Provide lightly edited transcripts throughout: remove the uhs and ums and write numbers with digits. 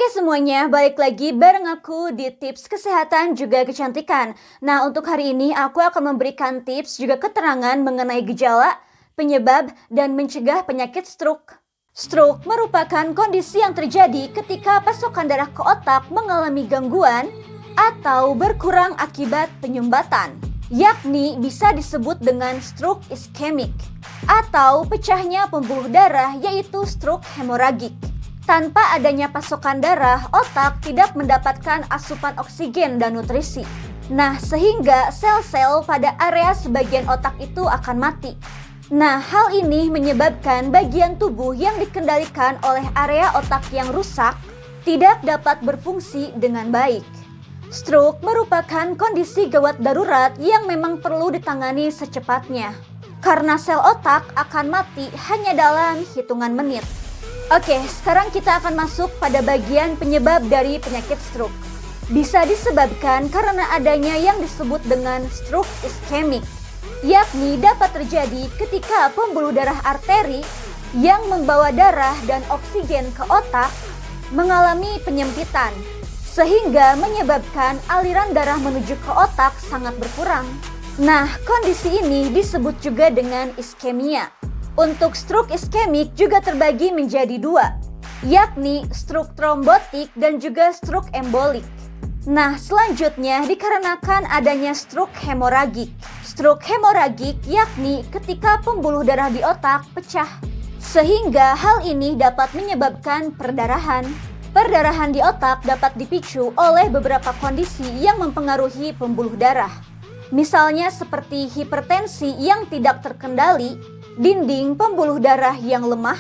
Oke semuanya, balik lagi bareng aku di tips kesehatan juga kecantikan. Nah, untuk hari ini aku akan memberikan tips juga keterangan mengenai gejala, penyebab, dan mencegah penyakit stroke. Stroke merupakan kondisi yang terjadi ketika pasokan darah ke otak mengalami gangguan atau berkurang akibat penyumbatan, yakni bisa disebut dengan stroke iskemik atau pecahnya pembuluh darah yaitu stroke hemoragik. Tanpa adanya pasokan darah, otak tidak mendapatkan asupan oksigen dan nutrisi. Nah, sehingga sel-sel pada area sebagian otak itu akan mati. Nah, hal ini menyebabkan bagian tubuh yang dikendalikan oleh area otak yang rusak tidak dapat berfungsi dengan baik. Stroke merupakan kondisi gawat darurat yang memang perlu ditangani secepatnya, karena sel otak akan mati hanya dalam hitungan menit. Oke, sekarang kita akan masuk pada bagian penyebab dari penyakit stroke. Bisa disebabkan karena adanya yang disebut dengan stroke iskemik, yakni dapat terjadi ketika pembuluh darah arteri yang membawa darah dan oksigen ke otak mengalami penyempitan, sehingga menyebabkan aliran darah menuju ke otak sangat berkurang. Nah, kondisi ini disebut juga dengan iskemia. Untuk stroke iskemik juga terbagi menjadi dua, yakni stroke trombotik dan juga stroke embolik. Nah, selanjutnya dikarenakan adanya stroke hemoragik. Stroke hemoragik yakni ketika pembuluh darah di otak pecah, sehingga hal ini dapat menyebabkan perdarahan. Perdarahan di otak dapat dipicu oleh beberapa kondisi yang mempengaruhi pembuluh darah. Misalnya seperti hipertensi yang tidak terkendali, dinding pembuluh darah yang lemah,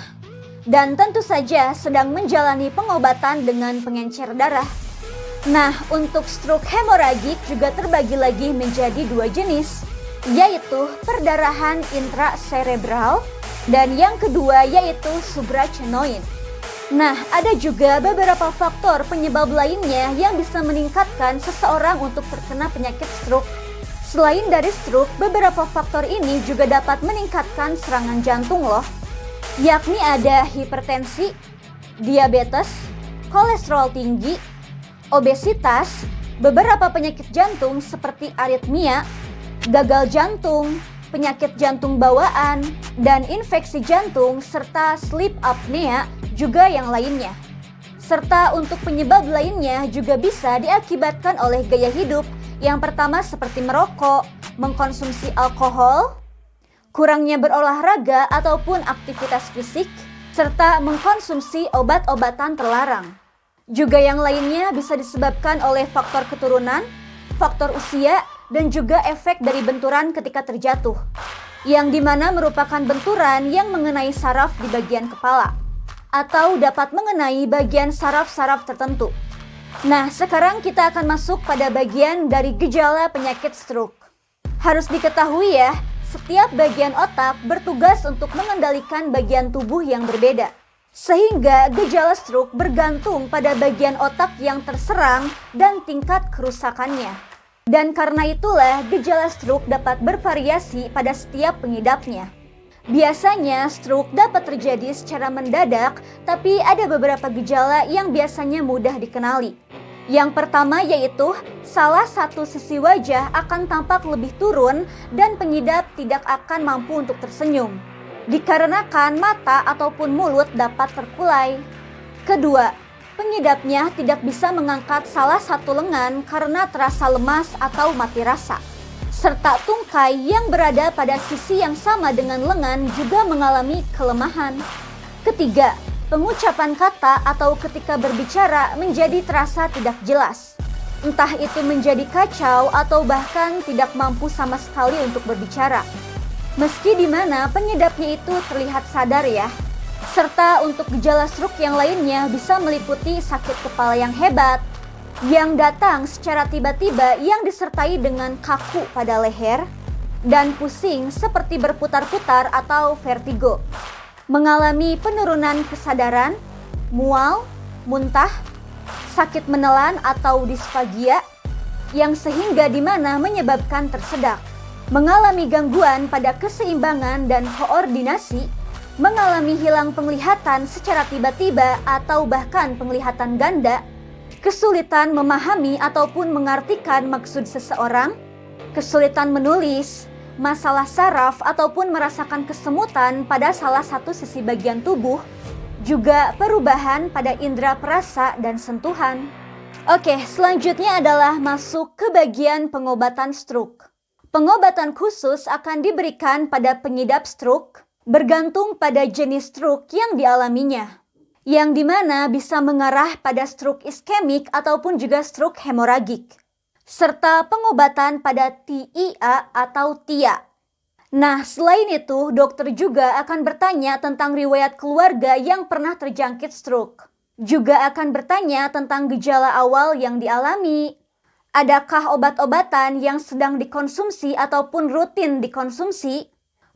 dan tentu saja sedang menjalani pengobatan dengan pengencer darah. Nah, untuk stroke hemoragik juga terbagi lagi menjadi dua jenis, yaitu perdarahan intracerebral dan yang kedua yaitu subarachnoid. Nah, ada juga beberapa faktor penyebab lainnya yang bisa meningkatkan seseorang untuk terkena penyakit stroke. Selain dari stroke, beberapa faktor ini juga dapat meningkatkan serangan jantung loh, yakni ada hipertensi, diabetes, kolesterol tinggi, obesitas, beberapa penyakit jantung seperti aritmia, gagal jantung, penyakit jantung bawaan, dan infeksi jantung, serta sleep apnea juga yang lainnya. Serta untuk penyebab lainnya juga bisa diakibatkan oleh gaya hidup. Yang pertama seperti merokok, mengkonsumsi alkohol, kurangnya berolahraga ataupun aktivitas fisik, serta mengkonsumsi obat-obatan terlarang. Juga yang lainnya bisa disebabkan oleh faktor keturunan, faktor usia, dan juga efek dari benturan ketika terjatuh, yang dimana merupakan benturan yang mengenai saraf di bagian kepala, atau dapat mengenai bagian saraf-saraf tertentu. Nah, sekarang kita akan masuk pada bagian dari gejala penyakit stroke. Harus diketahui ya, setiap bagian otak bertugas untuk mengendalikan bagian tubuh yang berbeda. Sehingga gejala stroke bergantung pada bagian otak yang terserang dan tingkat kerusakannya. Dan karena itulah gejala stroke dapat bervariasi pada setiap pengidapnya. Biasanya stroke dapat terjadi secara mendadak, tapi ada beberapa gejala yang biasanya mudah dikenali. Yang pertama yaitu salah satu sisi wajah akan tampak lebih turun dan pengidap tidak akan mampu untuk tersenyum, dikarenakan mata ataupun mulut dapat terkulai. Kedua, pengidapnya tidak bisa mengangkat salah satu lengan karena terasa lemas atau mati rasa. Serta tungkai yang berada pada sisi yang sama dengan lengan juga mengalami kelemahan. Ketiga, pengucapan kata atau ketika berbicara menjadi terasa tidak jelas. Entah itu menjadi kacau atau bahkan tidak mampu sama sekali untuk berbicara. Meski di mana pengidapnya itu terlihat sadar ya. Serta untuk gejala stroke yang lainnya bisa meliputi sakit kepala yang hebat, yang datang secara tiba-tiba yang disertai dengan kaku pada leher, dan pusing seperti berputar-putar atau vertigo. Mengalami penurunan kesadaran, mual, muntah, sakit menelan atau disfagia, yang sehingga di mana menyebabkan tersedak. Mengalami gangguan pada keseimbangan dan koordinasi, mengalami hilang penglihatan secara tiba-tiba atau bahkan penglihatan ganda, kesulitan memahami ataupun mengartikan maksud seseorang, kesulitan menulis, masalah saraf ataupun merasakan kesemutan pada salah satu sisi bagian tubuh, juga perubahan pada indera perasa dan sentuhan. Oke, selanjutnya adalah masuk ke bagian pengobatan stroke. Pengobatan khusus akan diberikan pada pengidap stroke bergantung pada jenis stroke yang dialaminya, yang dimana bisa mengarah pada stroke iskemik ataupun juga stroke hemoragik, serta pengobatan pada TIA atau TIA. Nah, selain itu, dokter juga akan bertanya tentang riwayat keluarga yang pernah terjangkit stroke. Juga akan bertanya tentang gejala awal yang dialami. Adakah obat-obatan yang sedang dikonsumsi ataupun rutin dikonsumsi?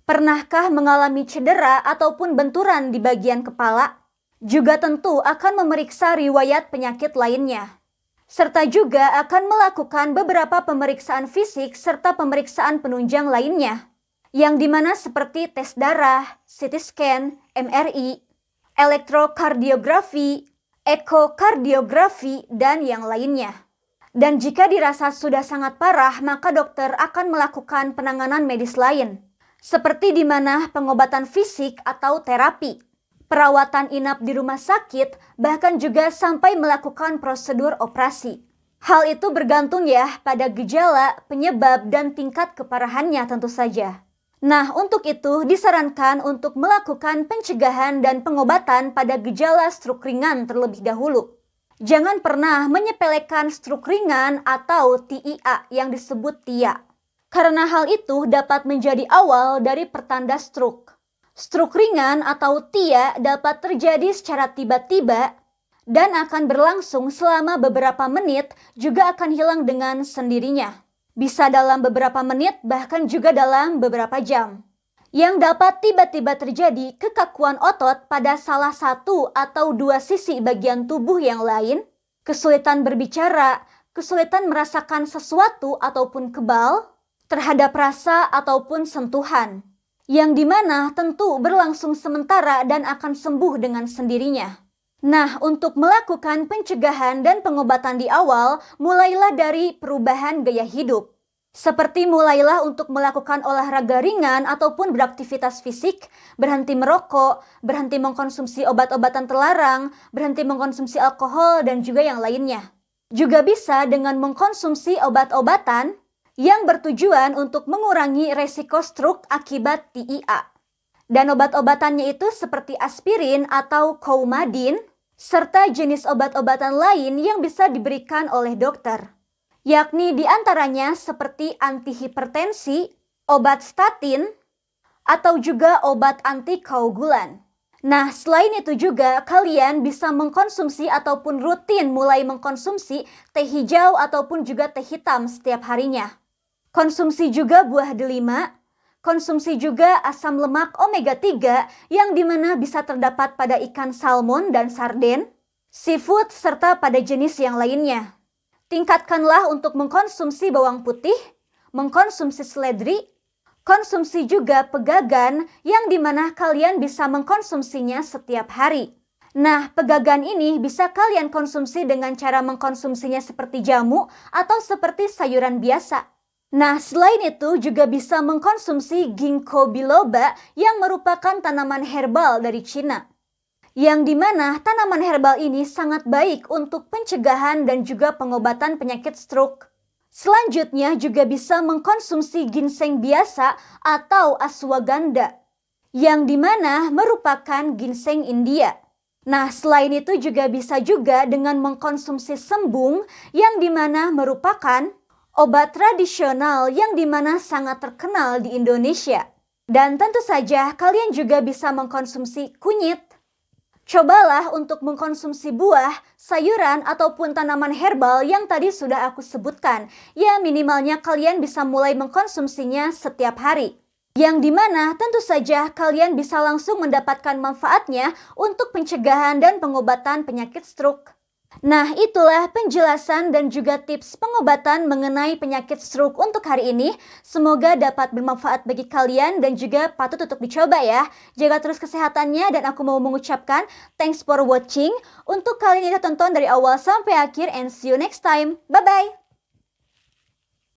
Pernahkah mengalami cedera ataupun benturan di bagian kepala? Juga tentu akan memeriksa riwayat penyakit lainnya. Serta juga akan melakukan beberapa pemeriksaan fisik serta pemeriksaan penunjang lainnya, yang dimana seperti tes darah, CT scan, MRI, elektrokardiografi, ekokardiografi, dan yang lainnya. Dan jika dirasa sudah sangat parah, maka dokter akan melakukan penanganan medis lain, seperti di mana pengobatan fisik atau terapi, perawatan inap di rumah sakit, bahkan juga sampai melakukan prosedur operasi. Hal itu bergantung ya pada gejala, penyebab, dan tingkat keparahannya tentu saja. Nah, untuk itu disarankan untuk melakukan pencegahan dan pengobatan pada gejala stroke ringan terlebih dahulu. Jangan pernah menyepelekan stroke ringan atau TIA yang disebut TIA, karena hal itu dapat menjadi awal dari pertanda stroke. Stroke ringan atau TIA dapat terjadi secara tiba-tiba dan akan berlangsung selama beberapa menit, juga akan hilang dengan sendirinya. Bisa dalam beberapa menit, bahkan juga dalam beberapa jam. Yang dapat tiba-tiba terjadi kekakuan otot pada salah satu atau dua sisi bagian tubuh yang lain, kesulitan berbicara, kesulitan merasakan sesuatu ataupun kebal, terhadap rasa ataupun sentuhan, yang dimana tentu berlangsung sementara dan akan sembuh dengan sendirinya. Nah, untuk melakukan pencegahan dan pengobatan di awal, mulailah dari perubahan gaya hidup. Seperti mulailah untuk melakukan olahraga ringan ataupun beraktivitas fisik, berhenti merokok, berhenti mengkonsumsi obat-obatan terlarang, berhenti mengkonsumsi alkohol, dan juga yang lainnya. Juga bisa dengan mengkonsumsi obat-obatan yang bertujuan untuk mengurangi resiko stroke akibat TIA. Dan obat-obatannya itu seperti aspirin atau coumadin, serta jenis obat-obatan lain yang bisa diberikan oleh dokter. Yakni diantaranya seperti antihipertensi, obat statin, atau juga obat antikoagulan. Nah, selain itu juga kalian bisa mengkonsumsi ataupun rutin mulai mengkonsumsi teh hijau ataupun juga teh hitam setiap harinya. Konsumsi juga buah delima, konsumsi juga asam lemak omega 3 yang dimana bisa terdapat pada ikan salmon dan sarden, seafood, serta pada jenis yang lainnya. Tingkatkanlah untuk mengkonsumsi bawang putih, mengkonsumsi seledri, konsumsi juga pegagan yang dimana kalian bisa mengkonsumsinya setiap hari. Nah, pegagan ini bisa kalian konsumsi dengan cara mengkonsumsinya seperti jamu atau seperti sayuran biasa. Nah, selain itu juga bisa mengkonsumsi ginkgo biloba yang merupakan tanaman herbal dari Cina. Yang dimana tanaman herbal ini sangat baik untuk pencegahan dan juga pengobatan penyakit stroke. Selanjutnya juga bisa mengkonsumsi ginseng biasa atau ashwagandha, yang dimana merupakan ginseng India. Nah, selain itu juga bisa juga dengan mengkonsumsi sembung yang dimana merupakan obat tradisional yang dimana sangat terkenal di Indonesia. Dan tentu saja kalian juga bisa mengkonsumsi kunyit. Cobalah untuk mengkonsumsi buah, sayuran, ataupun tanaman herbal yang tadi sudah aku sebutkan. Ya, minimalnya kalian bisa mulai mengkonsumsinya setiap hari. Yang dimana tentu saja kalian bisa langsung mendapatkan manfaatnya untuk pencegahan dan pengobatan penyakit stroke. Nah, itulah penjelasan dan juga tips pengobatan mengenai penyakit stroke untuk hari ini. Semoga dapat bermanfaat bagi kalian dan juga patut untuk dicoba ya. Jaga terus kesehatannya dan aku mau mengucapkan thanks for watching. Untuk kalian yang sudah tonton dari awal sampai akhir and see you next time. Bye-bye.